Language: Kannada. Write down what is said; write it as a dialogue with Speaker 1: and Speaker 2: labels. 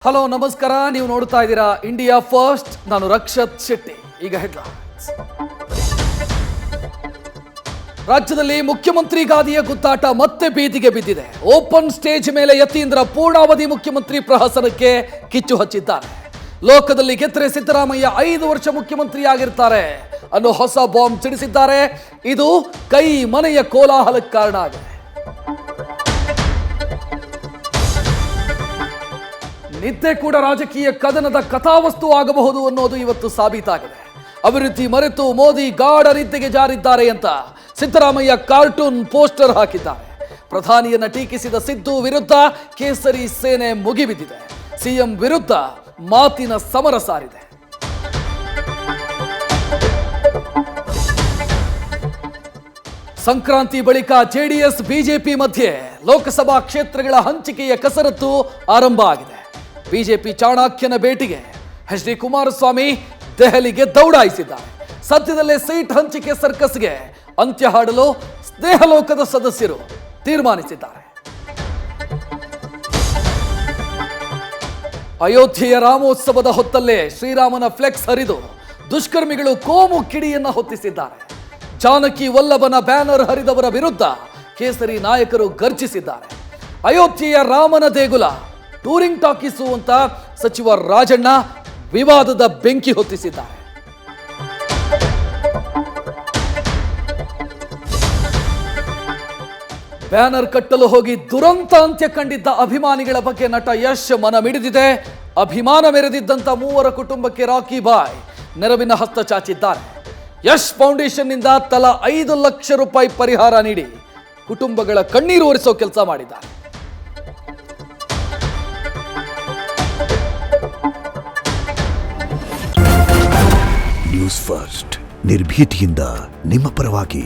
Speaker 1: ಹಲೋ ನಮಸ್ಕಾರ, ನೀವು ನೋಡ್ತಾ ಇದ್ದೀರಾ ಇಂಡಿಯಾ ಫಸ್ಟ್. ನಾನು ರಕ್ಷತ್ ಶೆಟ್ಟಿ. ಈಗ ಹೆಡ್ಲೈನ್ಸ್. ರಾಜ್ಯದಲ್ಲಿ ಮುಖ್ಯಮಂತ್ರಿ ಗಾದಿಯ ಗುದ್ದಾಟ ಮತ್ತೆ ಬೀದಿಗೆ ಬಿದ್ದಿದೆ. ಓಪನ್ ಸ್ಟೇಜ್ ಮೇಲೆ ಯತೀಂದ್ರ ಪೂರ್ಣಾವಧಿ ಮುಖ್ಯಮಂತ್ರಿ ಪ್ರಹಸನಕ್ಕೆ ಕಿಚ್ಚು ಹಚ್ಚಿದ್ದಾರೆ. ಲೋಕದಲ್ಲಿ ಗೆದ್ದರೆ ಸಿದ್ದರಾಮಯ್ಯ 5 ವರ್ಷ ಮುಖ್ಯಮಂತ್ರಿ ಆಗಿರ್ತಾರೆ ಅನ್ನೋ ಹೊಸ ಬಾಂಬ್ ಸಿಡಿಸಿದ್ದಾರೆ. ಇದು ಕೈ ಮನೆಯ ಕೋಲಾಹಲಕ್ಕೆ ಕಾರಣ ಆಗಿದೆ. ನಿದ್ದೆ ಕೂಡ ರಾಜಕೀಯ ಕದನದ ಕಥಾವಸ್ತು ಆಗಬಹುದು ಅನ್ನೋದು ಇವತ್ತು ಸಾಬೀತಾಗಿದೆ. ಅಭಿವೃದ್ಧಿ ಮರೆತು ಮೋದಿ ಗಾಢ ನಿದ್ದೆಗೆ ಜಾರಿದ್ದಾರೆ ಅಂತ ಸಿದ್ದರಾಮಯ್ಯ ಕಾರ್ಟೂನ್ ಪೋಸ್ಟರ್ ಹಾಕಿದ್ದಾರೆ. ಪ್ರಧಾನಿಯನ್ನ ಟೀಕಿಸಿದ ಸಿದ್ದು ವಿರುದ್ಧ ಕೇಸರಿ ಸೇನೆ ಮುಗಿಬಿದ್ದಿದೆ. ಸಿಎಂ ವಿರುದ್ಧ ಮಾತಿನ ಸಮರ ಸಾರಿದೆ. ಸಂಕ್ರಾಂತಿ ಬಳಿಕ ಜೆಡಿಎಸ್ ಬಿಜೆಪಿ ಮಧ್ಯೆ ಲೋಕಸಭಾ ಕ್ಷೇತ್ರಗಳ ಹಂಚಿಕೆಯ ಕಸರತ್ತು ಆರಂಭ ಆಗಿದೆ. ಬಿಜೆಪಿ ಚಾಣಕ್ಯನ ಭೇಟಿಗೆ ಎಚ್.ಡಿ. ಕುಮಾರಸ್ವಾಮಿ ದೆಹಲಿಗೆ ದೌಡಾಯಿಸಿದ್ದಾರೆ. ಸದ್ಯದಲ್ಲೇ ಸೀಟ್ ಹಂಚಿಕೆ ಸರ್ಕಸ್ಗೆ ಅಂತ್ಯ ಹಾಡಲು ಸ್ನೇಹಲೋಕದ ಸದಸ್ಯರು ತೀರ್ಮಾನಿಸಿದ್ದಾರೆ. ಅಯೋಧ್ಯೆಯ ರಾಮೋತ್ಸವದ ಹೊತ್ತಲ್ಲೇ ಶ್ರೀರಾಮನ ಫ್ಲೆಕ್ಸ್ ಹರಿದು ದುಷ್ಕರ್ಮಿಗಳು ಕೋಮು ಕಿಡಿಯನ್ನ ಹೊತ್ತಿಸಿದ್ದಾರೆ. ಜಾನಕಿ ವಲ್ಲಭನ ಬ್ಯಾನರ್ ಹರಿದವರ ವಿರುದ್ಧ ಕೇಸರಿ ನಾಯಕರು ಗರ್ಜಿಸಿದ್ದಾರೆ. ಅಯೋಧ್ಯೆಯ ರಾಮನ ದೇಗುಲ ಟೂರಿಂಗ್ ಟಾಕೀಸು ಅಂತ ಸಚಿವ ರಾಜಣ್ಣ ವಿವಾದದ ಬೆಂಕಿ ಹೊತ್ತಿಸಿದ್ದಾರೆ. ಬ್ಯಾನರ್ ಕಟ್ಟಲು ಹೋಗಿ ದುರಂತ ಅಂತ್ಯ ಕಂಡಿದ್ದ ಅಭಿಮಾನಿಗಳ ಬಗ್ಗೆ ನಟ ಯಶ್ ಮನ ಮಿಡಿದಿದೆ. ಅಭಿಮಾನ ಮೆರೆದಿದ್ದಂತ 3 ಕುಟುಂಬಕ್ಕೆ ರಾಕಿ ಬಾಯ್ ನೆರವಿನ ಹಸ್ತ ಚಾಚಿದ್ದಾರೆ. ಯಶ್ ಫೌಂಡೇಶನ್ ನಿಂದ ತಲಾ 5 ಲಕ್ಷ ರೂಪಾಯಿ ಪರಿಹಾರ ನೀಡಿ ಕುಟುಂಬಗಳ ಕಣ್ಣೀರು ಒರೆಸೋ ಕೆಲಸ ಮಾಡಿದ್ದಾರೆ.
Speaker 2: ನ್ಯೂಸ್ ಫಸ್ಟ್ ನಿರ್ಭೀತಿಯಿಂದ ನಿಮ್ಮ ಪರವಾಗಿ.